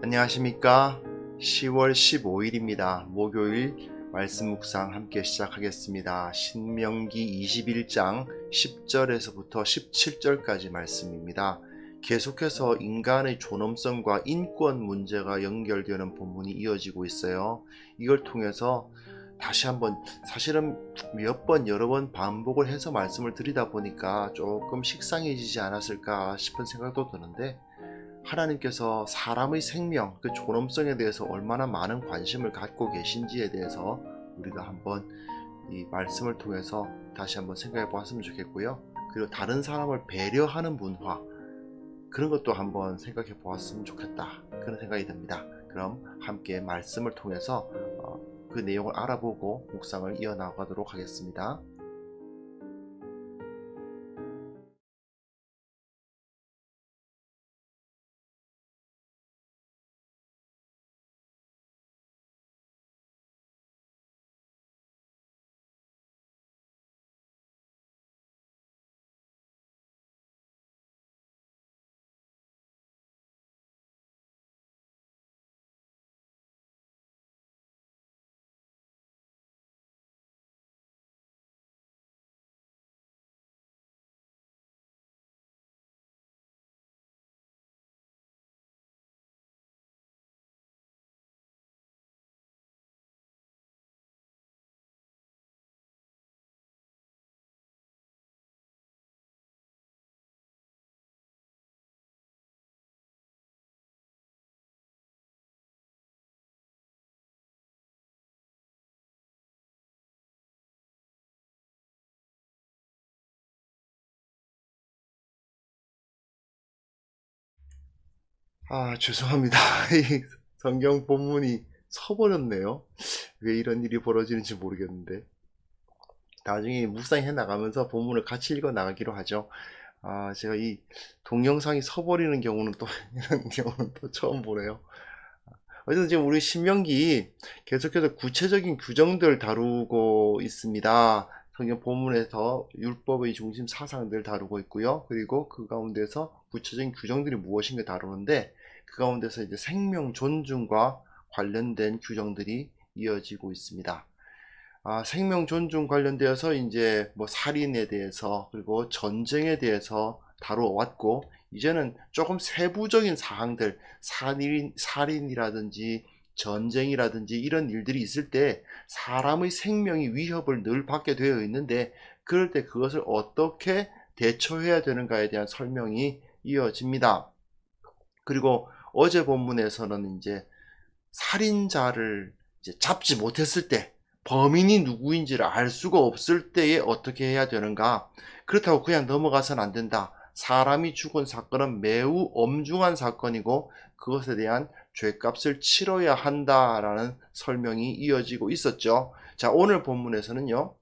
안녕하십니까. 10월 15일입니다. 목요일 말씀 묵상 함께 시작하겠습니다. 신명기 21장 10절에서부터 17절까지 말씀입니다. 계속해서 인간의 존엄성과 인권 문제가 연결되는 본문이 이어지고 있어요. 이걸 통해서 다시 한번, 사실은 여러 번 반복을 해서 말씀을 드리다 보니까 조금 식상해지지 않았을까 싶은 생각도 드는데, 하나님께서 사람의 생명, 그 존엄성에 대해서 얼마나 많은 관심을 갖고 계신지에 대해서 우리가 한번 이 말씀을 통해서 다시 한번 생각해 보았으면 좋겠고요. 그리고 다른 사람을 배려하는 문화, 그런 것도 한번 생각해 보았으면 좋겠다, 그런 생각이 듭니다. 그럼 함께 말씀을 통해서 그 내용을 알아보고 묵상을 이어나가도록 하겠습니다. 죄송합니다. 이 성경 본문이 서버렸네요. 왜 이런 일이 벌어지는지 모르겠는데, 나중에 묵상해 나가면서 본문을 같이 읽어 나가기로 하죠. 제가 이 동영상이 서버리는 경우는 또 이런 경우는 또 처음 보네요. 어쨌든 지금 우리 신명기 계속해서 구체적인 규정들 다루고 있습니다. 성경 본문에서 율법의 중심 사상들 다루고 있고요. 그리고 그 가운데서 구체적인 규정들이 무엇인가 다루는데, 그 가운데서 이제 생명 존중과 관련된 규정들이 이어지고 있습니다. 생명 존중 관련되어서 이제 뭐 살인에 대해서, 그리고 전쟁에 대해서 다루어왔고, 이제는 조금 세부적인 사항들, 살인이라든지 전쟁이라든지 이런 일들이 있을 때 사람의 생명이 위협을 늘 받게 되어 있는데, 그럴 때 그것을 어떻게 대처해야 되는가에 대한 설명이 이어집니다. 그리고 어제 본문에서는 이제 살인자를 이제 잡지 못했을 때, 범인이 누구인지를 알 수가 없을 때에 어떻게 해야 되는가. 그렇다고 그냥 넘어가서는 안 된다. 사람이 죽은 사건은 매우 엄중한 사건이고 그것에 대한 죄값을 치러야 한다라는 설명이 이어지고 있었죠. 자, 오늘 본문에서는요,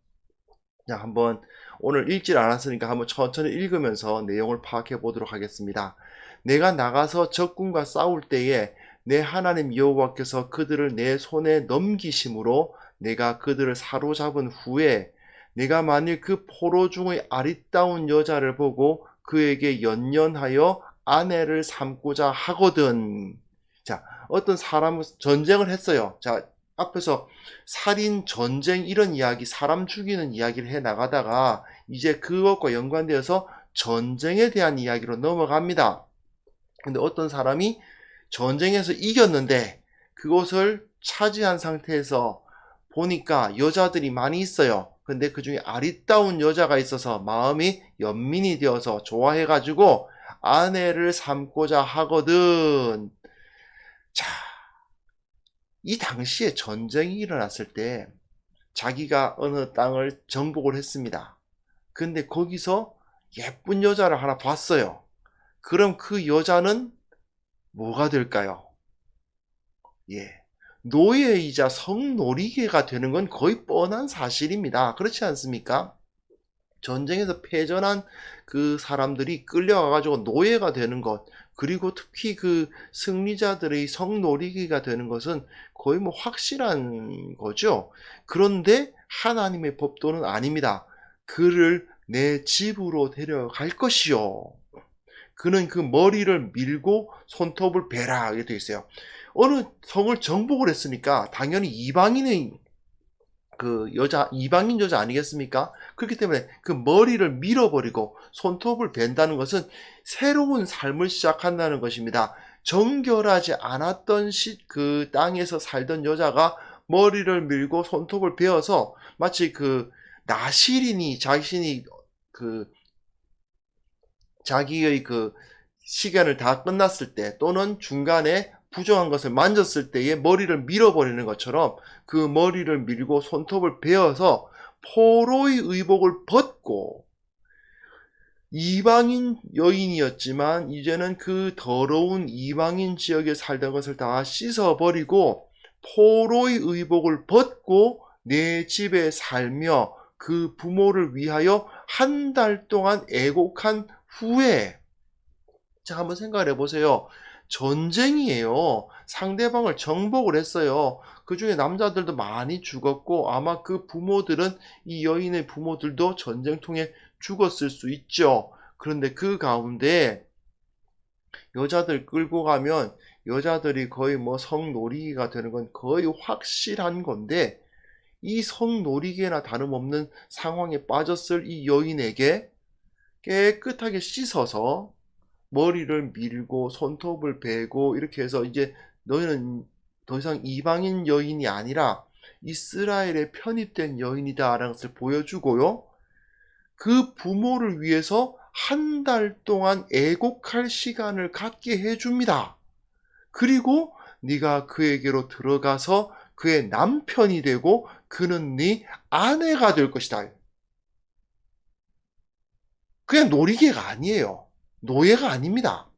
한번 오늘 읽질 않았으니까 한번 천천히 읽으면서 내용을 파악해 보도록 하겠습니다. 내가 나가서 적군과 싸울 때에 내 하나님 여호와께서 그들을 내 손에 넘기심으로 내가 그들을 사로잡은 후에 내가 만일 그 포로 중의 아리따운 여자를 보고 그에게 연연하여 아내를 삼고자 하거든. 자, 어떤 사람은 전쟁을 했어요. 자, 앞에서 살인, 전쟁 이런 이야기, 사람 죽이는 이야기를 해 나가다가 이제 그것과 연관되어서 전쟁에 대한 이야기로 넘어갑니다. 근데 어떤 사람이 전쟁에서 이겼는데 그것을 차지한 상태에서 보니까 여자들이 많이 있어요. 근데 그 중에 아리따운 여자가 있어서 마음이 연민이 되어서 좋아해가지고 아내를 삼고자 하거든. 자, 이 당시에 전쟁이 일어났을 때 자기가 어느 땅을 정복을 했습니다. 근데 거기서 예쁜 여자를 하나 봤어요. 그럼 그 여자는 뭐가 될까요? 노예이자 성놀이개가 되는 건 거의 뻔한 사실입니다. 그렇지 않습니까? 전쟁에서 패전한 그 사람들이 끌려가가지고 노예가 되는 것, 그리고 특히 그 승리자들의 성놀이기가 되는 것은 거의 뭐 확실한 거죠. 그런데 하나님의 법도는 아닙니다. 그를 내 집으로 데려갈 것이요. 그는 그 머리를 밀고 손톱을 베라 이렇게 되어 있어요. 어느 성을 정복을 했으니까 당연히 이방인인 이방인 여자 아니겠습니까? 그렇기 때문에 그 머리를 밀어버리고 손톱을 벤다는 것은 새로운 삶을 시작한다는 것입니다. 정결하지 않았던 그 땅에서 살던 여자가 머리를 밀고 손톱을 베어서 마치 그 나실인이 자신이 자기의 시간을 다 끝났을 때 또는 중간에 부정한 것을 만졌을 때에 머리를 밀어버리는 것처럼 그 머리를 밀고 손톱을 베어서 포로의 의복을 벗고, 이방인 여인이었지만 이제는 그 더러운 이방인 지역에 살던 것을 다 씻어버리고 포로의 의복을 벗고 내 집에 살며 그 부모를 위하여 한 달 동안 애곡한 후에, 자, 한번 생각을 해보세요. 전쟁이에요. 상대방을 정복을 했어요. 그 중에 남자들도 많이 죽었고 아마 그 부모들은, 이 여인의 부모들도 전쟁통에 죽었을 수 있죠. 그런데 그 가운데 여자들 끌고 가면 여자들이 거의 뭐 성놀이기가 되는 건 거의 확실한 건데, 이 성놀이기나 다름없는 상황에 빠졌을 이 여인에게 깨끗하게 씻어서 머리를 밀고 손톱을 베고 이렇게 해서 이제 너희는 더 이상 이방인 여인이 아니라 이스라엘에 편입된 여인이다 라는 것을 보여주고요. 그 부모를 위해서 한 달 동안 애곡할 시간을 갖게 해줍니다. 그리고 네가 그에게로 들어가서 그의 남편이 되고 그는 네 아내가 될 것이다. 그냥 놀이개가 아니에요. 노예가 아닙니다.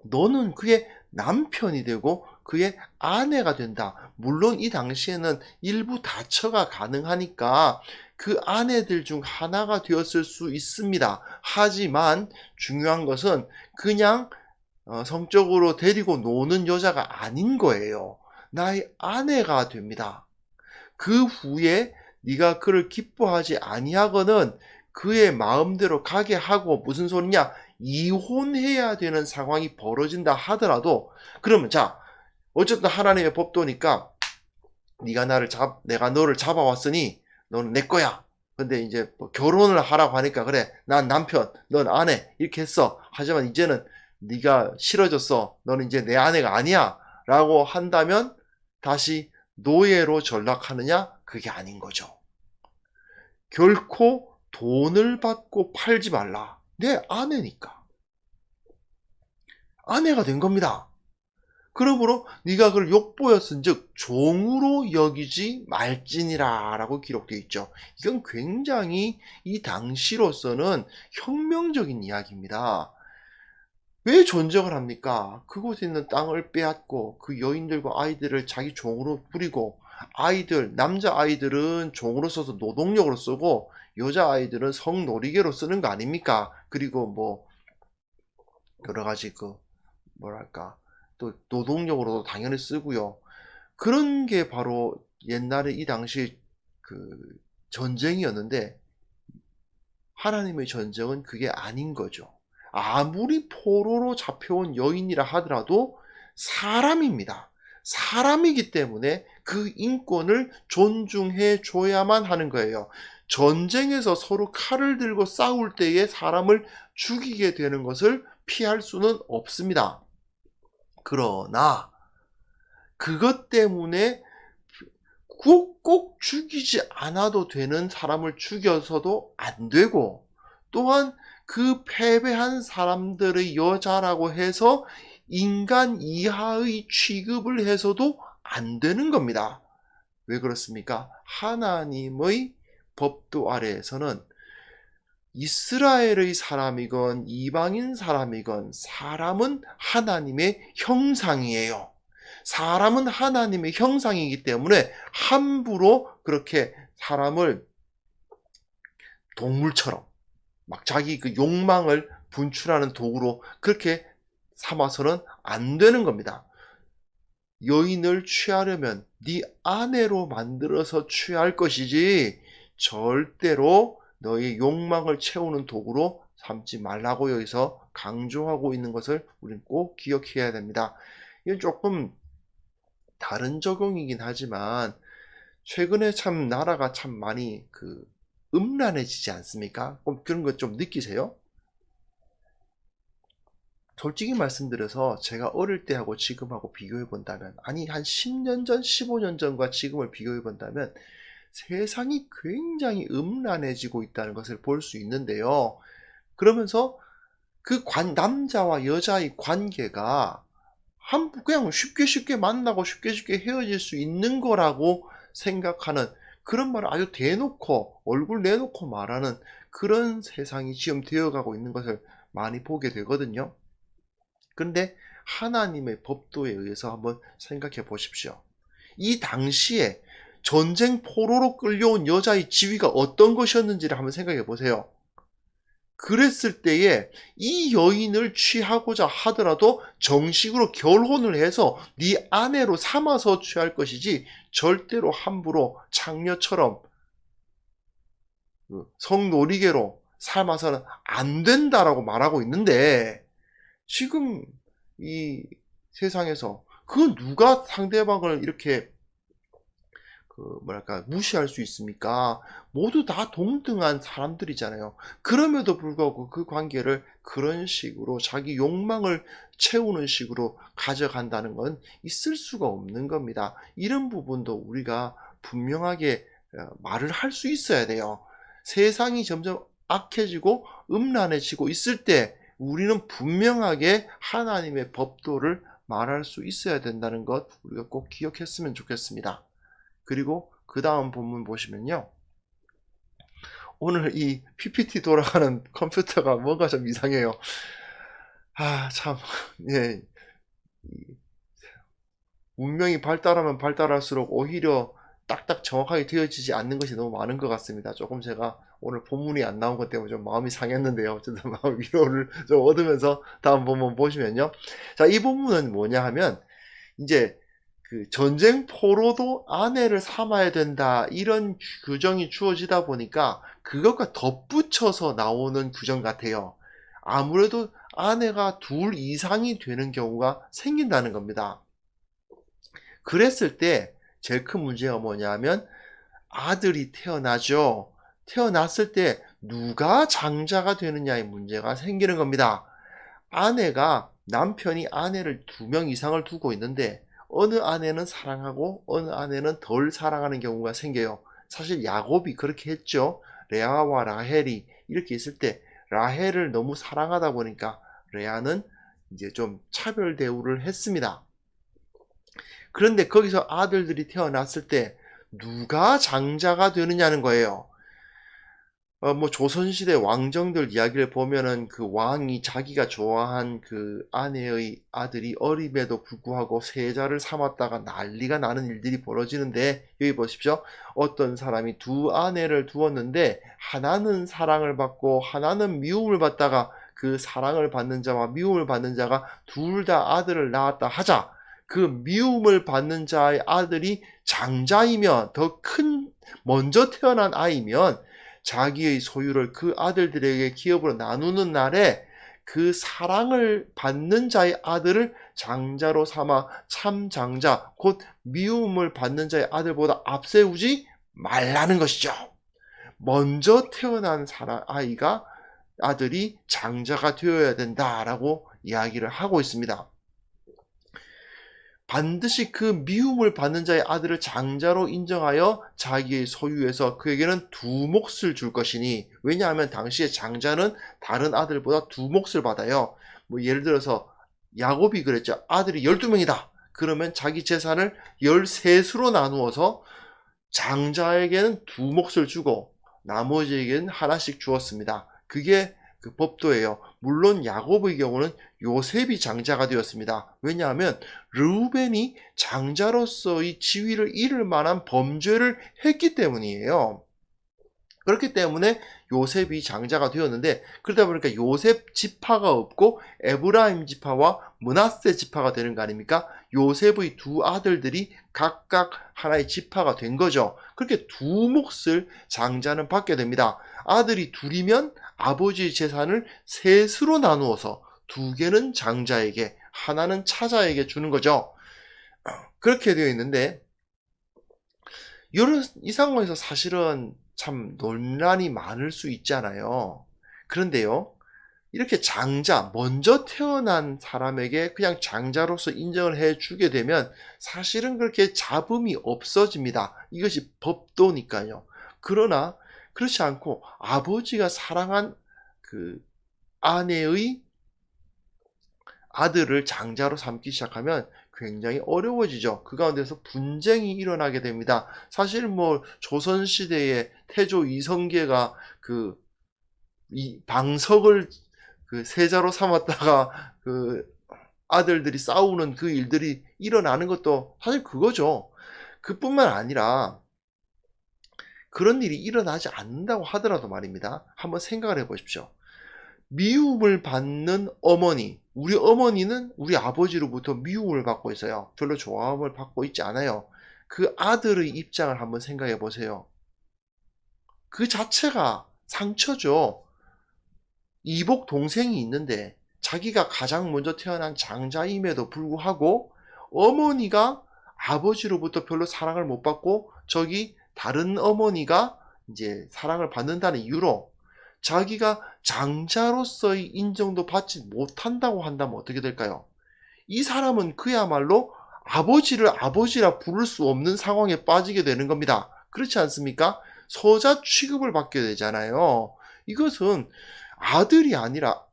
너는 그의 남편이 되고 그의 아내가 된다. 물론 이 당시에는 일부 다처가 가능하니까 그 아내들 중 하나가 되었을 수 있습니다. 하지만 중요한 것은 그냥 성적으로 데리고 노는 여자가 아닌 거예요. 나의 아내가 됩니다. 그 후에 네가 그를 기뻐하지 아니하거든 그의 마음대로 가게 하고, 무슨 소리냐? 이혼해야 되는 상황이 벌어진다 하더라도, 그러면 자, 어쨌든 하나님의 법도니까 내가 너를 잡아왔으니 너는 내 거야. 근데 이제 뭐 결혼을 하라고 하니까 그래, 난 남편, 넌 아내 이렇게 했어. 하지만 이제는 네가 싫어졌어. 너는 이제 내 아내가 아니야 라고 한다면 다시 노예로 전락하느냐? 그게 아닌 거죠. 결코 돈을 받고 팔지 말라. 내 아내니까. 아내가 된 겁니다. 그러므로 네가 그를 욕보였은즉 종으로 여기지 말지니라 라고 기록되어 있죠. 이건 굉장히 이 당시로서는 혁명적인 이야기입니다. 왜 전쟁을 합니까? 그곳에 있는 땅을 빼앗고 그 여인들과 아이들을 자기 종으로 부리고, 남자 아이들은 종으로 써서 노동력으로 쓰고 여자 아이들은 성놀이개로 쓰는 거 아닙니까? 그리고 뭐 여러 가지 또 노동력으로도 당연히 쓰고요. 그런 게 바로 옛날에 이 당시 전쟁이었는데, 하나님의 전쟁은 그게 아닌 거죠. 아무리 포로로 잡혀온 여인이라 하더라도 사람입니다. 사람이기 때문에 그 인권을 존중해 줘야만 하는 거예요. 전쟁에서 서로 칼을 들고 싸울 때에 사람을 죽이게 되는 것을 피할 수는 없습니다. 그러나 그것 때문에 꼭 죽이지 않아도 되는 사람을 죽여서도 안 되고, 또한 그 패배한 사람들의 여자라고 해서 인간 이하의 취급을 해서도 안 되는 겁니다. 왜 그렇습니까? 하나님의 법도 아래에서는 이스라엘의 사람이건 이방인 사람이건 사람은 하나님의 형상이에요. 사람은 하나님의 형상이기 때문에 함부로 그렇게 사람을 동물처럼 막 자기 그 욕망을 분출하는 도구로 그렇게 삼아서는 안 되는 겁니다. 여인을 취하려면 네 아내로 만들어서 취할 것이지 절대로 너의 욕망을 채우는 도구로 삼지 말라고 여기서 강조하고 있는 것을 우리는 꼭 기억해야 됩니다. 이건 조금 다른 적용이긴 하지만 최근에 참 나라가 참 많이 음란해지지 않습니까? 그런 거 좀 느끼세요? 솔직히 말씀드려서 제가 어릴 때하고 지금하고 비교해 본다면, 아니 한 10년 전, 15년 전과 지금을 비교해 본다면 세상이 굉장히 음란해지고 있다는 것을 볼 수 있는데요. 그러면서 남자와 여자의 관계가 그냥 쉽게 만나고 쉽게 헤어질 수 있는 거라고 생각하는, 그런 말을 아주 대놓고 얼굴 내놓고 말하는 그런 세상이 지금 되어가고 있는 것을 많이 보게 되거든요. 근데 하나님의 법도에 의해서 한번 생각해 보십시오. 이 당시에 전쟁 포로로 끌려온 여자의 지위가 어떤 것이었는지를 한번 생각해 보세요. 그랬을 때에 이 여인을 취하고자 하더라도 정식으로 결혼을 해서 네 아내로 삼아서 취할 것이지 절대로 함부로 창녀처럼 성놀이개로 삼아서는 안 된다라고 말하고 있는데, 지금 이 세상에서 누가 상대방을 이렇게 무시할 수 있습니까? 모두 다 동등한 사람들이잖아요. 그럼에도 불구하고 그 관계를 그런 식으로 자기 욕망을 채우는 식으로 가져간다는 건 있을 수가 없는 겁니다. 이런 부분도 우리가 분명하게 말을 할 수 있어야 돼요. 세상이 점점 악해지고 음란해지고 있을 때 우리는 분명하게 하나님의 법도를 말할 수 있어야 된다는 것, 우리가 꼭 기억했으면 좋겠습니다. 그리고 그 다음 본문 보시면요, 오늘 이 PPT 돌아가는 컴퓨터가 뭔가 좀 이상해요. 참, 예. 문명이 발달하면 발달할수록 오히려 딱딱 정확하게 되어지지 않는 것이 너무 많은 것 같습니다. 조금 제가 오늘 본문이 안 나온 것 때문에 좀 마음이 상했는데요. 어쨌든 마음 위로를 좀 얻으면서 다음 본문 보시면요. 자, 이 본문은 뭐냐 하면, 이제 전쟁 포로도 아내를 삼아야 된다, 이런 규정이 주어지다 보니까 그것과 덧붙여서 나오는 규정 같아요. 아무래도 아내가 둘 이상이 되는 경우가 생긴다는 겁니다. 그랬을 때 제일 큰 문제가 뭐냐면 아들이 태어나죠. 태어났을 때 누가 장자가 되느냐의 문제가 생기는 겁니다. 남편이 아내를 2명 이상을 두고 있는데 어느 아내는 사랑하고 어느 아내는 덜 사랑하는 경우가 생겨요. 사실 야곱이 그렇게 했죠. 레아와 라헬이 이렇게 있을 때 라헬을 너무 사랑하다 보니까 레아는 이제 좀 차별 대우를 했습니다. 그런데 거기서 아들들이 태어났을 때 누가 장자가 되느냐는 거예요. 조선시대 왕정들 이야기를 보면은 그 왕이 자기가 좋아한 그 아내의 아들이 어림에도 불구하고 세자를 삼았다가 난리가 나는 일들이 벌어지는데, 여기 보십시오. 어떤 사람이 2 아내를 두었는데 하나는 사랑을 받고 하나는 미움을 받다가 그 사랑을 받는 자와 미움을 받는 자가 둘 다 아들을 낳았다 하자, 그 미움을 받는 자의 아들이 장자이면, 먼저 태어난 아이면 자기의 소유를 그 아들들에게 기업으로 나누는 날에 그 사랑을 받는 자의 아들을 장자로 삼아 참장자, 곧 미움을 받는 자의 아들보다 앞세우지 말라는 것이죠. 먼저 태어난 아들이 장자가 되어야 된다라고 이야기를 하고 있습니다. 반드시 그 미움을 받는 자의 아들을 장자로 인정하여 자기의 소유에서 그에게는 2 몫을 줄 것이니, 왜냐하면 당시에 장자는 다른 아들보다 2 몫을 받아요. 예를 들어서 야곱이 그랬죠. 아들이 12명이다. 그러면 자기 재산을 13수로 나누어서 장자에게는 2 몫을 주고 나머지에게는 하나씩 주었습니다. 그게 그 법도예요. 물론 야곱의 경우는 요셉이 장자가 되었습니다. 왜냐하면 르우벤이 장자로서의 지위를 잃을 만한 범죄를 했기 때문이에요. 그렇기 때문에 요셉이 장자가 되었는데, 그러다 보니까 요셉 지파가 없고 에브라임 지파와 므낫세 지파가 되는 거 아닙니까? 요셉의 2 아들들이 각각 하나의 지파가 된 거죠. 그렇게 2 몫을 장자는 받게 됩니다. 아들이 2이면 아버지의 재산을 3수로 나누어서 두 개는 장자에게, 하나는 차자에게 주는 거죠. 그렇게 되어 있는데 이 상황에서 사실은 참 논란이 많을 수 있잖아요. 그런데요, 이렇게 장자, 먼저 태어난 사람에게 그냥 장자로서 인정을 해주게 되면 사실은 그렇게 잡음이 없어집니다. 이것이 법도니까요. 그러나 그렇지 않고 아버지가 사랑한 그 아내의 아들을 장자로 삼기 시작하면 굉장히 어려워지죠. 그 가운데서 분쟁이 일어나게 됩니다. 사실 뭐 조선시대에 태조 이성계가 이 방석을 세자로 삼았다가 아들들이 싸우는 그 일들이 일어나는 것도 사실 그거죠. 그뿐만 아니라 그런 일이 일어나지 않는다고 하더라도 말입니다. 한번 생각을 해보십시오. 미움을 받는 어머니, 우리 어머니는 우리 아버지로부터 미움을 받고 있어요. 별로 좋아함을 받고 있지 않아요. 그 아들의 입장을 한번 생각해 보세요. 그 자체가 상처죠. 이복 동생이 있는데 자기가 가장 먼저 태어난 장자임에도 불구하고 어머니가 아버지로부터 별로 사랑을 못 받고 저기 다른 어머니가 이제 사랑을 받는다는 이유로 자기가 장자로서의 인정도 받지 못한다고 한다면 어떻게 될까요? 이 사람은 그야말로 아버지를 아버지라 부를 수 없는 상황에 빠지게 되는 겁니다. 그렇지 않습니까? 서자 취급을 받게 되잖아요. 이것은 아들이 아니라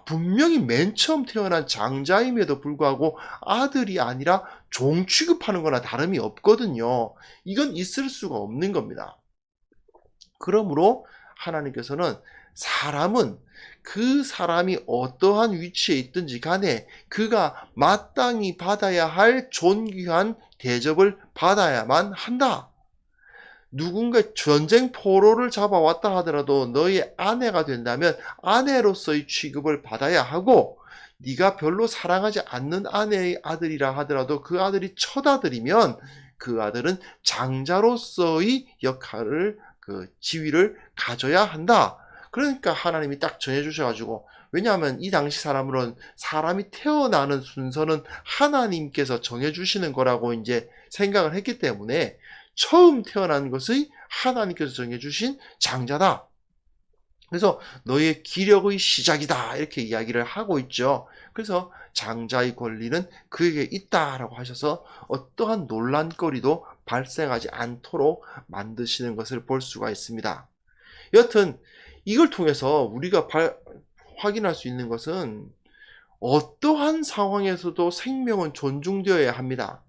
분명히 맨 처음 태어난 장자임에도 불구하고 아들이 아니라 종 취급하는 거나 다름이 없거든요. 이건 있을 수가 없는 겁니다. 그러므로 하나님께서는 사람은 그 사람이 어떠한 위치에 있든지 간에 그가 마땅히 받아야 할 존귀한 대접을 받아야만 한다. 누군가 전쟁 포로를 잡아왔다 하더라도 너의 아내가 된다면 아내로서의 취급을 받아야 하고, 네가 별로 사랑하지 않는 아내의 아들이라 하더라도 그 아들이 첫 아들이면 그 아들은 장자로서의 역할을, 지위를 가져야 한다. 그러니까 하나님이 딱 정해주셔가지고, 왜냐하면 이 당시 사람으로는 사람이 태어나는 순서는 하나님께서 정해주시는 거라고 이제 생각을 했기 때문에 처음 태어난 것의 하나님께서 정해주신 장자다. 그래서 너의 기력의 시작이다, 이렇게 이야기를 하고 있죠. 그래서 장자의 권리는 그에게 있다라고 하셔서 어떠한 논란거리도 발생하지 않도록 만드시는 것을 볼 수가 있습니다. 여튼 이걸 통해서 우리가 확인할 수 있는 것은 어떠한 상황에서도 생명은 존중되어야 합니다.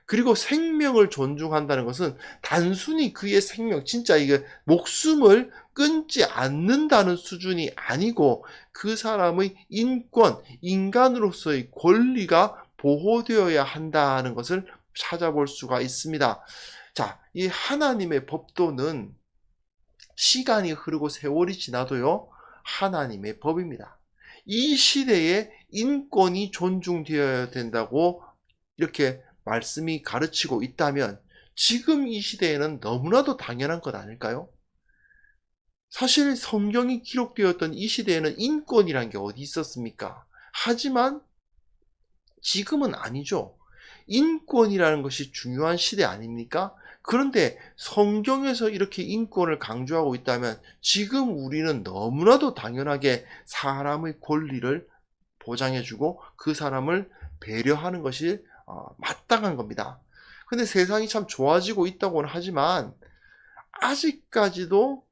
그리고 생명을 존중한다는 것은 단순히 그의 생명, 진짜 이게 목숨을 끊지 않는다는 수준이 아니고 그 사람의 인권, 인간으로서의 권리가 보호되어야 한다는 것을 찾아볼 수가 있습니다. 자, 이 하나님의 법도는 시간이 흐르고 세월이 지나도요, 하나님의 법입니다. 이 시대에 인권이 존중되어야 된다고 이렇게 말씀이 가르치고 있다면 지금 이 시대에는 너무나도 당연한 것 아닐까요? 사실 성경이 기록되었던 이 시대에는 인권이란 게 어디 있었습니까? 하지만 지금은 아니죠. 인권이라는 것이 중요한 시대 아닙니까? 그런데 성경에서 이렇게 인권을 강조하고 있다면 지금 우리는 너무나도 당연하게 사람의 권리를 보장해주고 그 사람을 배려하는 것이 마땅한 겁니다. 근데 세상이 참 좋아지고 있다고는 하지만 아직까지도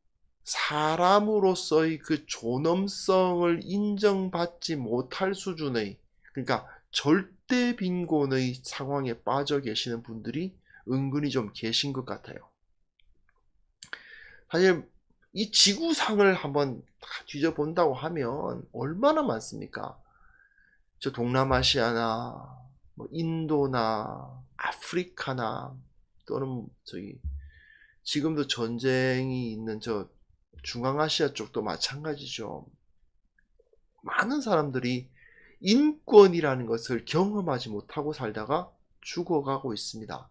사람으로서의 그 존엄성을 인정받지 못할 수준의, 그러니까 절대 빈곤의 상황에 빠져 계시는 분들이 은근히 좀 계신 것 같아요. 사실 이 지구상을 한번 뒤져본다고 하면 얼마나 많습니까? 저 동남아시아나 뭐 인도나 아프리카나 또는 저기 지금도 전쟁이 있는 저 중앙아시아 쪽도 마찬가지죠. 많은 사람들이 인권이라는 것을 경험하지 못하고 살다가 죽어가고 있습니다.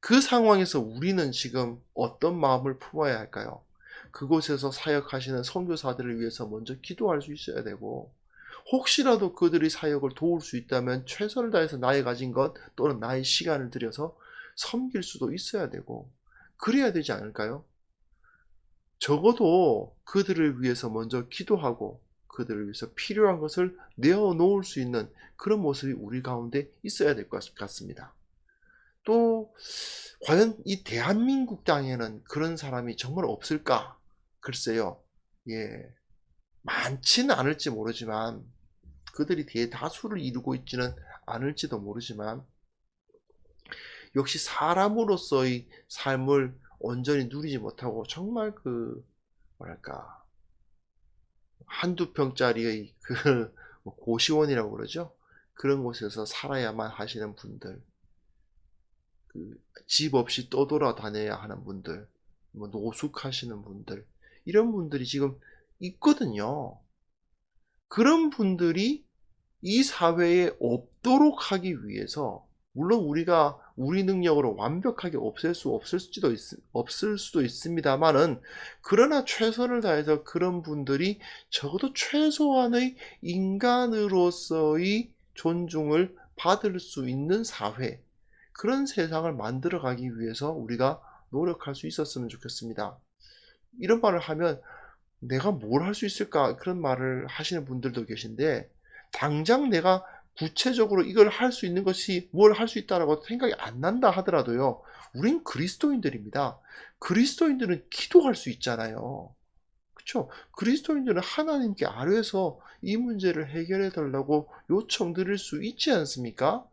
그 상황에서 우리는 지금 어떤 마음을 품어야 할까요? 그곳에서 사역하시는 선교사들을 위해서 먼저 기도할 수 있어야 되고, 혹시라도 그들의 사역을 도울 수 있다면 최선을 다해서 나의 가진 것 또는 나의 시간을 들여서 섬길 수도 있어야 되고 그래야 되지 않을까요? 적어도 그들을 위해서 먼저 기도하고 그들을 위해서 필요한 것을 내어놓을 수 있는 그런 모습이 우리 가운데 있어야 될 것 같습니다. 또 과연 이 대한민국 땅에는 그런 사람이 정말 없을까? 글쎄요. 예. 많지는 않을지 모르지만 그들이 대다수를 이루고 있지는 않을지도 모르지만 역시 사람으로서의 삶을 온전히 누리지 못하고 정말 뭐랄까 한두 평짜리의 고시원이라고 그러죠. 그런 곳에서 살아야만 하시는 분들, 집 없이 떠돌아다녀야 하는 분들, 노숙하시는 분들, 이런 분들이 지금 있거든요. 그런 분들이 이 사회에 없도록 하기 위해서 물론 우리가 우리 능력으로 완벽하게 없을 수도 있습니다만은 그러나 최선을 다해서 그런 분들이 적어도 최소한의 인간으로서의 존중을 받을 수 있는 사회, 그런 세상을 만들어가기 위해서 우리가 노력할 수 있었으면 좋겠습니다. 이런 말을 하면 내가 뭘 할 수 있을까? 그런 말을 하시는 분들도 계신데 당장 내가 구체적으로 이걸 할 수 있는 것이 뭘 할 수 있다라고 생각이 안 난다 하더라도요. 우린 그리스도인들입니다. 그리스도인들은 기도할 수 있잖아요. 그렇죠? 그리스도인들은 하나님께 아뢰서 이 문제를 해결해 달라고 요청드릴 수 있지 않습니까?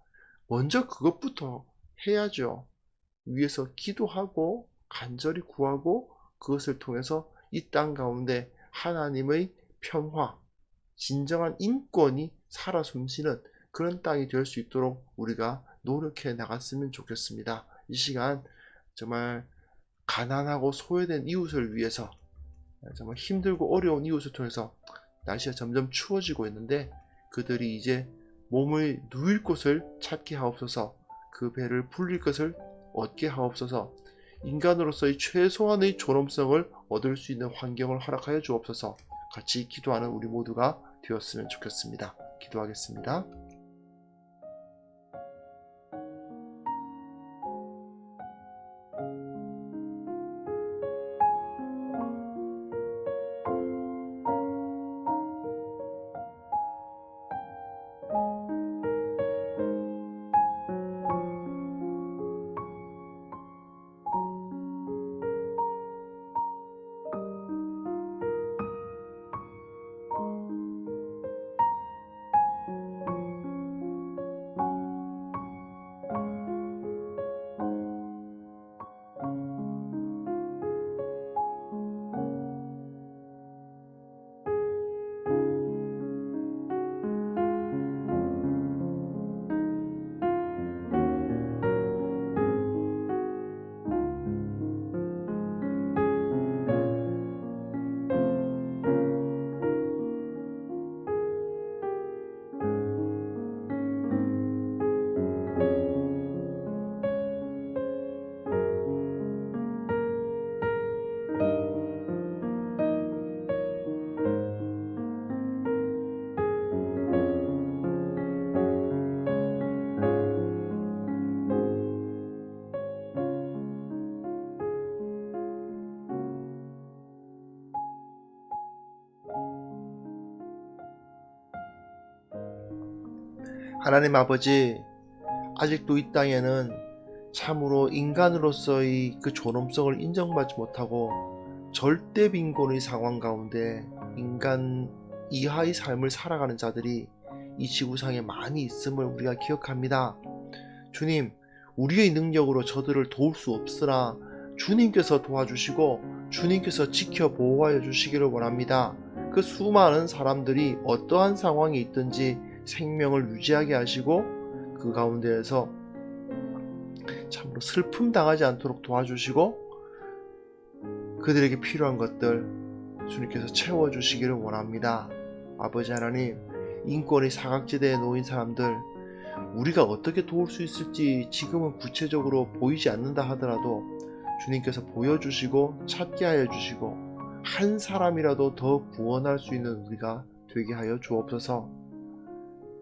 먼저 그것부터 해야죠. 위에서 기도하고 간절히 구하고 그것을 통해서 이 땅 가운데 하나님의 평화, 진정한 인권이 살아 숨쉬는 그런 땅이 될 수 있도록 우리가 노력해 나갔으면 좋겠습니다. 이 시간 정말 가난하고 소외된 이웃을 위해서 정말 힘들고 어려운 이웃을 통해서 날씨가 점점 추워지고 있는데 그들이 이제 몸을 누일 곳을 찾게 하옵소서, 그 배를 불릴 것을 얻게 하옵소서, 인간으로서의 최소한의 존엄성을 얻을 수 있는 환경을 허락하여 주옵소서. 같이 기도하는 우리 모두가 되었으면 좋겠습니다. 기도하겠습니다. 하나님 아버지, 아직도 이 땅에는 참으로 인간으로서의 그 존엄성을 인정받지 못하고 절대 빈곤의 상황 가운데 인간 이하의 삶을 살아가는 자들이 이 지구상에 많이 있음을 우리가 기억합니다. 주님, 우리의 능력으로 저들을 도울 수 없으나 주님께서 도와주시고 주님께서 지켜 보호하여 주시기를 원합니다. 그 수많은 사람들이 어떠한 상황이 있든지 생명을 유지하게 하시고 그 가운데에서 참으로 슬픔 당하지 않도록 도와주시고 그들에게 필요한 것들 주님께서 채워주시기를 원합니다. 아버지 하나님, 인권의 사각지대에 놓인 사람들 우리가 어떻게 도울 수 있을지 지금은 구체적으로 보이지 않는다 하더라도 주님께서 보여주시고 찾게 하여 주시고 한 사람이라도 더 구원할 수 있는 우리가 되게 하여 주옵소서.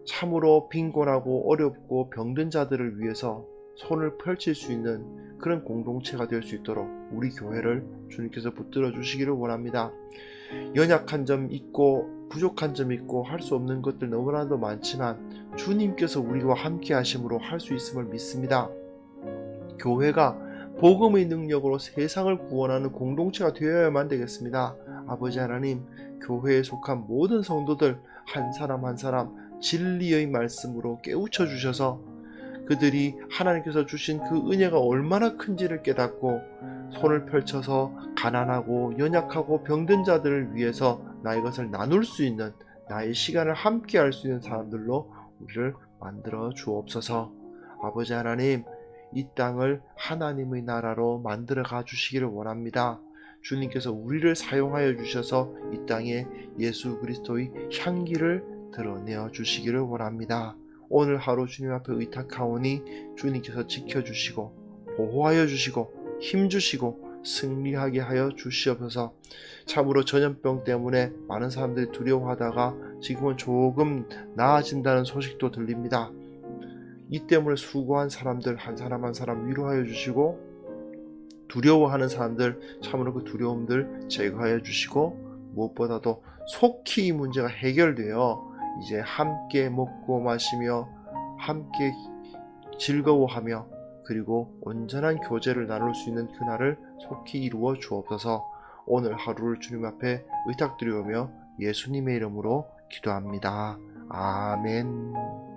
참으로 빈곤하고 어렵고 병든 자들을 위해서 손을 펼칠 수 있는 그런 공동체가 될 수 있도록 우리 교회를 주님께서 붙들어 주시기를 원합니다. 연약한 점 있고 부족한 점 있고 할 수 없는 것들 너무나도 많지만 주님께서 우리와 함께 하심으로 할 수 있음을 믿습니다. 교회가 복음의 능력으로 세상을 구원하는 공동체가 되어야만 되겠습니다. 아버지 하나님, 교회에 속한 모든 성도들 한 사람 한 사람 진리의 말씀으로 깨우쳐 주셔서 그들이 하나님께서 주신 그 은혜가 얼마나 큰지를 깨닫고 손을 펼쳐서 가난하고 연약하고 병든 자들을 위해서 나의 것을 나눌 수 있는, 나의 시간을 함께 할 수 있는 사람들로 우리를 만들어 주옵소서. 아버지 하나님, 이 땅을 하나님의 나라로 만들어 가 주시기를 원합니다. 주님께서 우리를 사용하여 주셔서 이 땅에 예수 그리스도의 향기를 드러내어 주시기를 원합니다. 오늘 하루 주님 앞에 의탁하오니 주님께서 지켜주시고 보호하여 주시고 힘주시고 승리하게 하여 주시옵소서. 참으로 전염병 때문에 많은 사람들이 두려워하다가 지금은 조금 나아진다는 소식도 들립니다. 이 때문에 수고한 사람들 한 사람 한 사람 위로하여 주시고, 두려워하는 사람들 참으로 그 두려움들 제거하여 주시고, 무엇보다도 속히 이 문제가 해결되어 이제 함께 먹고 마시며 함께 즐거워하며 그리고 온전한 교제를 나눌 수 있는 그날을 속히 이루어 주옵소서. 오늘 하루를 주님 앞에 의탁드리오며 예수님의 이름으로 기도합니다. 아멘.